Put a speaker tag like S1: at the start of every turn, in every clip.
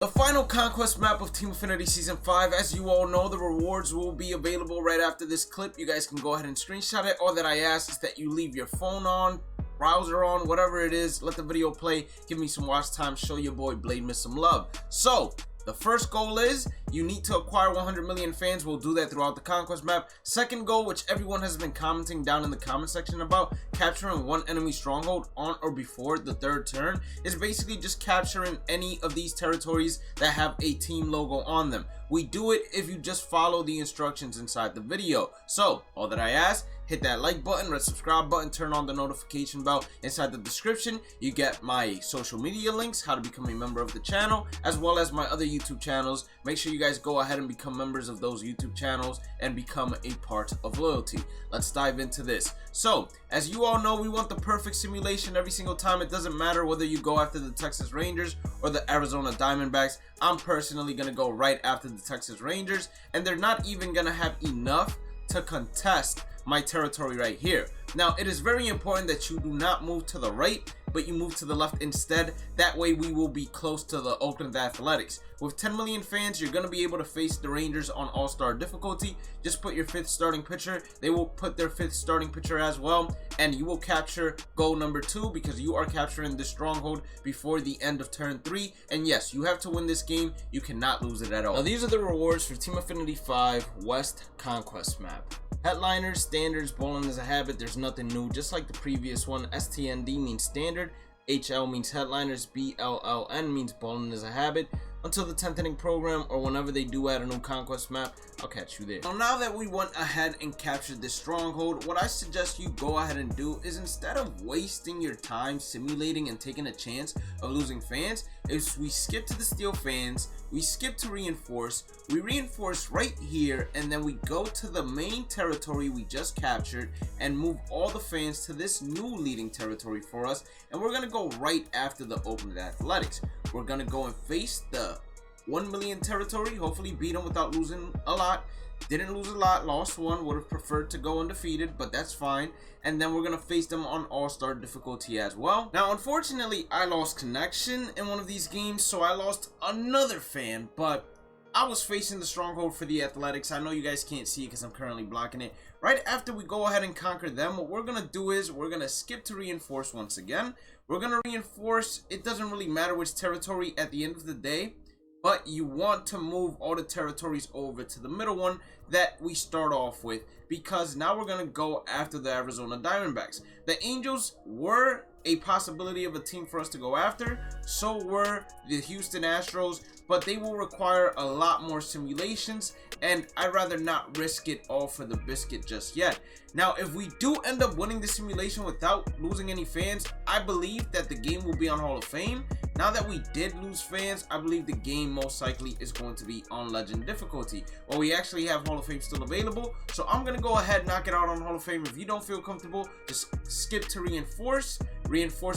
S1: The final Conquest map of Team Affiinity Season 5, as you all know, the rewards will be available right after this clip. You guys can go ahead and screenshot it. All that I ask is that you leave your phone on, browser on, whatever it is, let the video play, give me some watch time, show your boy Bhlademyst some love. So, the first goal is you need to acquire 100 million fans. We'll do that throughout the Conquest map. Second goal, which everyone has been commenting down in the comment section about, capturing one enemy stronghold on or before the third turn, is basically just capturing any of these territories that have a team logo on them. We do it if you just follow the instructions inside the video. So, all that I ask, hit that like button, red subscribe button, turn on the notification bell. Inside the description, you get my social media links, how to become a member of the channel, as well as my other YouTube channels. Make sure you guys go ahead and become members of those YouTube channels and become a part of LYLT. Let's dive into this. So, as you all know, we want the perfect simulation every single time. It doesn't matter whether you go after the Texas Rangers or the Arizona Diamondbacks. I'm personally going to go right after the Texas Rangers, and they're not even going to have enough to contest my territory right here. Now, it is very important that you do not move to the right, but you move to the left instead. That way we will be close to the Oakland Athletics. With 10 million fans, you're going to be able to face the Rangers on all-star difficulty. Just put your 5th starting pitcher. They will put their 5th starting pitcher as well, and you will capture goal number 2 because you are capturing the stronghold before the end of turn 3. And yes, you have to win this game. You cannot lose it at all. Now, these are the rewards for Team Affiinity 5 West Conquest map. Headliners, standards, bowling is a habit. There's nothing new, just like the previous one. STND means standard, HL means headliners, BLLN means bowling is a habit. Until the 10th inning program or whenever they do add a new Conquest map, I'll catch you there. So now that we went ahead and captured this stronghold, what I suggest you go ahead and do is, instead of wasting your time simulating and taking a chance of losing fans, is we skip to the steel fans, we skip to reinforce, we reinforce right here, and then we go to the main territory we just captured and move all the fans to this new leading territory for us. And we're going to go right after the Oakland Athletics. We're going to go and face the 1 million territory, hopefully beat them without losing a lot. Didn't lose a lot, lost one, would have preferred to go undefeated, but that's fine. And then we're going to face them on all-star difficulty as well. Now, unfortunately, I lost connection in one of these games, so I lost another fan, but I was facing the stronghold for the Athletics. I know you guys can't see it because I'm currently blocking it. Right after we go ahead and conquer them, what we're going to do is we're going to skip to reinforce once again. We're going to reinforce. It doesn't really matter which territory at the end of the day, but you want to move all the territories over to the middle one that we start off with, because now we're going to go after the Arizona Diamondbacks. The Angels were a possibility of a team for us to go after, so were the Houston Astros, but they will require a lot more simulations, and I'd rather not risk it all for the biscuit just yet. Now, if we do end up winning the simulation without losing any fans, I believe that the game will be on Hall of Fame. Now that we did lose fans, I believe the game most likely is going to be on Legend difficulty. Well, we actually have Hall of Fame still available, so I'm going to go ahead and knock it out on Hall of Fame. If you don't feel comfortable, just skip to reinforce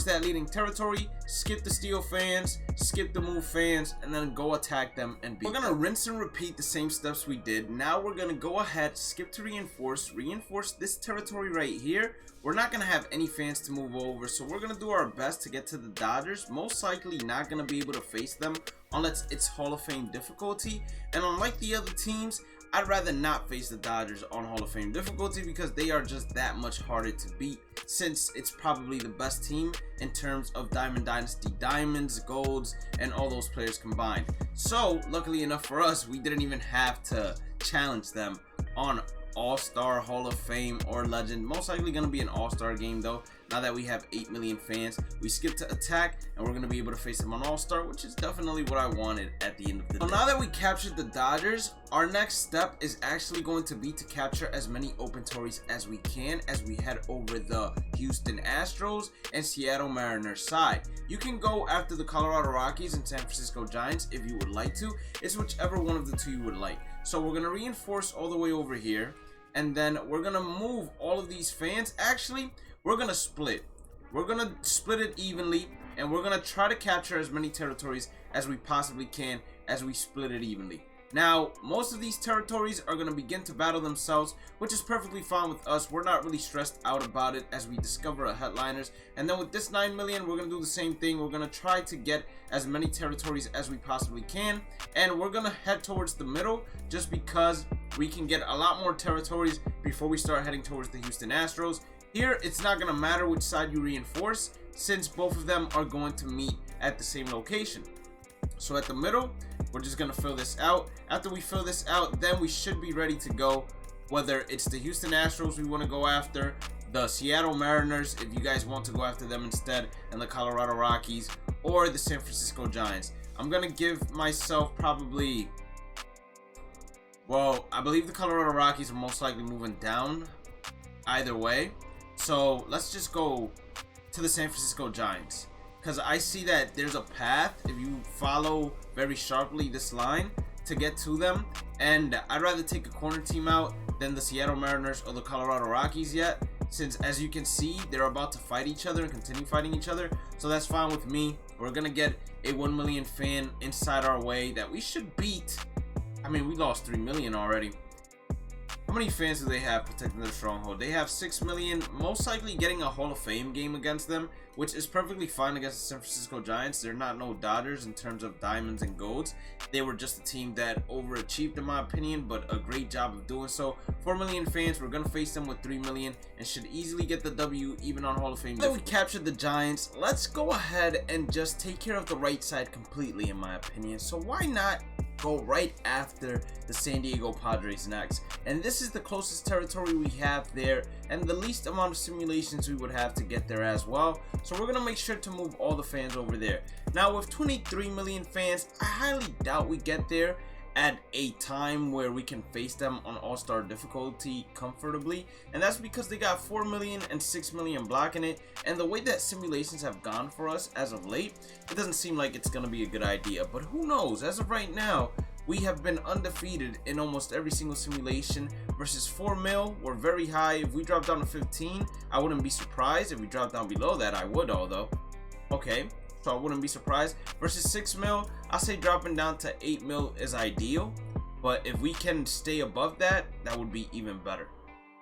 S1: that leading territory, skip the steel fans, skip the move fans, and then go attack them and beat them. We're going to rinse and repeat the same steps we did. Now we're going to go ahead, skip to reinforce this territory right here. We're not going to have any fans to move over, so we're going to do our best to get to the Dodgers. Most likely not going to be able to face them unless it's Hall of Fame difficulty. And unlike the other teams, I'd rather not face the Dodgers on Hall of Fame difficulty because they are just that much harder to beat, since it's probably the best team in terms of Diamond Dynasty diamonds, golds, and all those players combined. So luckily enough for us, we didn't even have to challenge them on All-Star, Hall of Fame, or Legend. Most likely going to be an All-Star game though. Now that we have 8 million fans, we skip to attack, and we're going to be able to face them on All-Star, which is definitely what I wanted at the end of the day. So now that we captured the Dodgers, our next step is actually going to be to capture as many open tories as we can as we head over the Houston Astros and Seattle Mariners side. You can go after the Colorado Rockies and San Francisco Giants if you would like to. It's whichever one of the two you would like. So we're going to reinforce all the way over here, and then we're going to move all of these fans. Actually, we're going to split. We're going to split it evenly, and we're going to try to capture as many territories as we possibly can as we split it evenly. Now, most of these territories are going to begin to battle themselves, which is perfectly fine with us. We're not really stressed out about it as we discover our headliners. And then with this 9 million, we're going to do the same thing. We're going to try to get as many territories as we possibly can. And we're going to head towards the middle just because we can get a lot more territories before we start heading towards the Houston Astros. Here, it's not going to matter which side you reinforce since both of them are going to meet at the same location. So at the middle, we're just going to fill this out. After we fill this out, then we should be ready to go. Whether it's the Houston Astros we want to go after, the Seattle Mariners, if you guys want to go after them instead, and the Colorado Rockies, or the San Francisco Giants. I'm going to give myself probably, well, I believe the Colorado Rockies are most likely moving down either way. So let's just go to the San Francisco Giants, because I see that there's a path if you follow very sharply this line to get to them, and I'd rather take a corner team out than the Seattle Mariners or the Colorado Rockies yet, since as you can see they're about to fight each other and continue fighting each other. So that's fine with me. We're gonna get a 1 million fan inside our way that we should beat. I mean, we lost 3 million already. How many fans do they have protecting their stronghold? They have 6 million, most likely getting a Hall of Fame game against them, which is perfectly fine against the San Francisco Giants. They're not no Dodgers in terms of diamonds and golds. They were just a team that overachieved in my opinion, but a great job of doing so. 4 million fans, we're going to face them with 3 million and should easily get the W even on Hall of Fame. Then we captured the Giants. Let's go ahead and just take care of the right side completely in my opinion. So why not go right after the San Diego Padres next? And this is the closest territory we have there and the least amount of simulations we would have to get there as well. So we're gonna make sure to move all the fans over there. Now with 23 million fans, I highly doubt we get there at a time where we can face them on all-star difficulty comfortably, and that's because they got 4 million and 6 million blocking it, and the way that simulations have gone for us as of late, it doesn't seem like it's gonna be a good idea. But who knows? As of right now, we have been undefeated in almost every single simulation. Versus 4 mil, we're very high. If we drop down to 15, I wouldn't be surprised. If we drop down below that, I would, although. Okay, so I wouldn't be surprised. Versus 6 mil, I say dropping down to 8 mil is ideal. But if we can stay above that, that would be even better.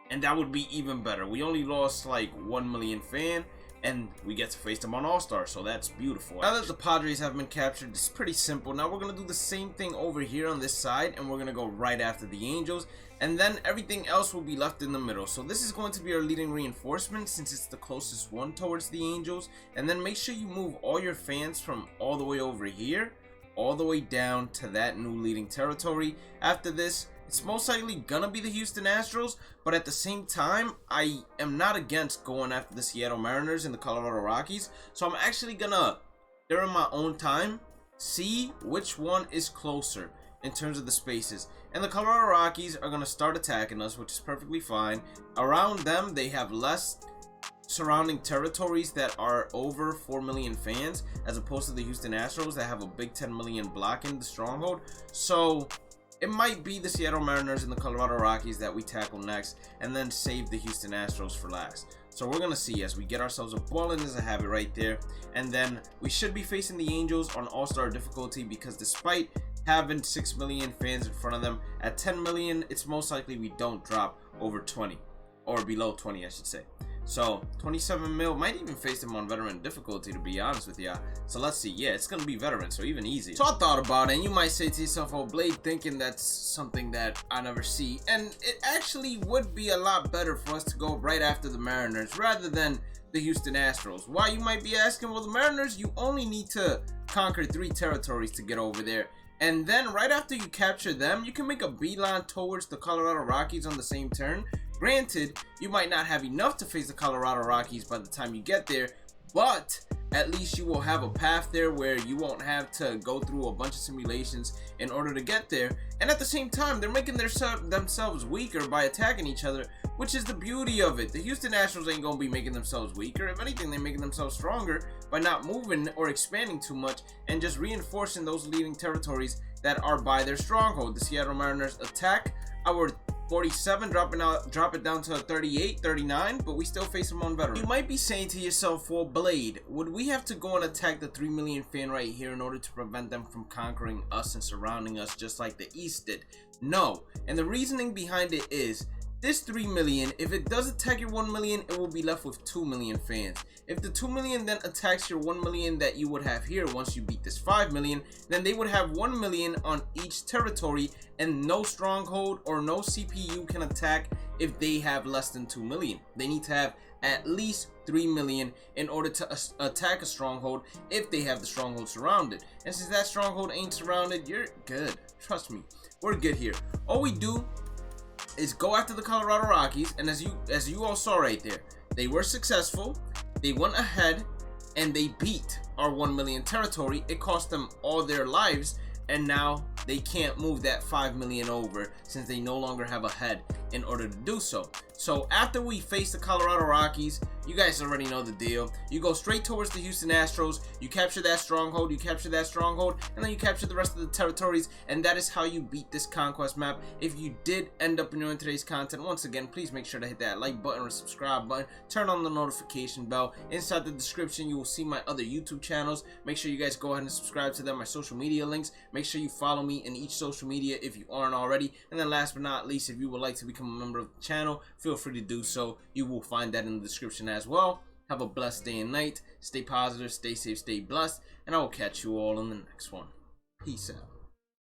S1: And that would be even better. We only lost like 1 million fan, and we get to face them on All-Star, so that's beautiful. Now that the Padres have been captured, it's pretty simple. Now we're going to do the same thing over here on this side, and we're going to go right after the Angels, and then everything else will be left in the middle. So this is going to be our leading reinforcement since it's the closest one towards the Angels. And then make sure you move all your fans from all the way over here all the way down to that new leading territory. After this, it's most likely gonna be the Houston Astros, but at the same time, I am not against going after the Seattle Mariners and the Colorado Rockies. So I'm actually gonna, during my own time, see which one is closer in terms of the spaces. And the Colorado Rockies are gonna start attacking us, which is perfectly fine. Around them, they have less surrounding territories that are over 4 million fans, as opposed to the Houston Astros that have a big 10 million blocking the stronghold. So it might be the Seattle Mariners and the Colorado Rockies that we tackle next, and then save the Houston Astros for last. So we're gonna see as we get ourselves a ball, and there's a habit right there. And then we should be facing the Angels on All-Star difficulty, because despite having 6 million fans in front of them, at 10 million, it's most likely we don't drop over 20, or below 20, I should say. So 27 mil, might even face them on veteran difficulty, to be honest with ya. So let's see. Yeah, it's gonna be veteran, so even easy. So I thought about it, and you might say to yourself, oh, Blade, thinking that's something that I never see. And it actually would be a lot better for us to go right after the Mariners rather than the Houston Astros. Why, you might be asking? Well, the Mariners, you only need to conquer 3 territories to get over there. And then right after you capture them, you can make a beeline towards the Colorado Rockies on the same turn. Granted, you might not have enough to face the Colorado Rockies by the time you get there, but at least you will have a path there where you won't have to go through a bunch of simulations in order to get there. And at the same time, they're making themselves weaker by attacking each other, which is the beauty of it. The Houston Astros ain't going to be making themselves weaker. If anything, they're making themselves stronger by not moving or expanding too much and just reinforcing those leading territories that are by their stronghold. The Seattle Mariners attack our 47, drop it down to 38, 39, but we still face him on veteran. You might be saying to yourself, well, Blade, would we have to go and attack the 3 million fan right here in order to prevent them from conquering us and surrounding us just like the East did? No, and the reasoning behind it is, this 3 million, if it does attack your 1 million, it will be left with 2 million fans. If the 2 million then attacks your 1 million that you would have here once you beat this 5 million, then they would have 1 million on each territory, and no stronghold or no CPU can attack if they have less than 2 million. They need to have at least 3 million in order to attack a stronghold if they have the stronghold surrounded. And since that stronghold ain't surrounded, you're good. Trust me, we're good here. All we do is go after the Colorado Rockies, and as you all saw right there, they were successful. They went ahead and they beat our 1 million territory. It cost them all their lives, and now they can't move that 5 million over since they no longer have a head in order to do so. So after we face the Colorado Rockies, you guys already know the deal. You go straight towards the Houston Astros, you capture that stronghold, and then you capture the rest of the territories, and that is how you beat this Conquest map. If you did end up enjoying today's content, once again, please make sure to hit that like button or subscribe button, turn on the notification bell. Inside the description, you will see my other YouTube channels. Make sure you guys go ahead and subscribe to them, my social media links. Make sure you follow me in each social media if you aren't already. And then last but not least, if you would like to become a member of the channel, feel free to do so. You will find that in the description as well. Have a blessed day and night. Stay positive, stay safe, stay blessed, and I will catch you all in the next one. Peace out.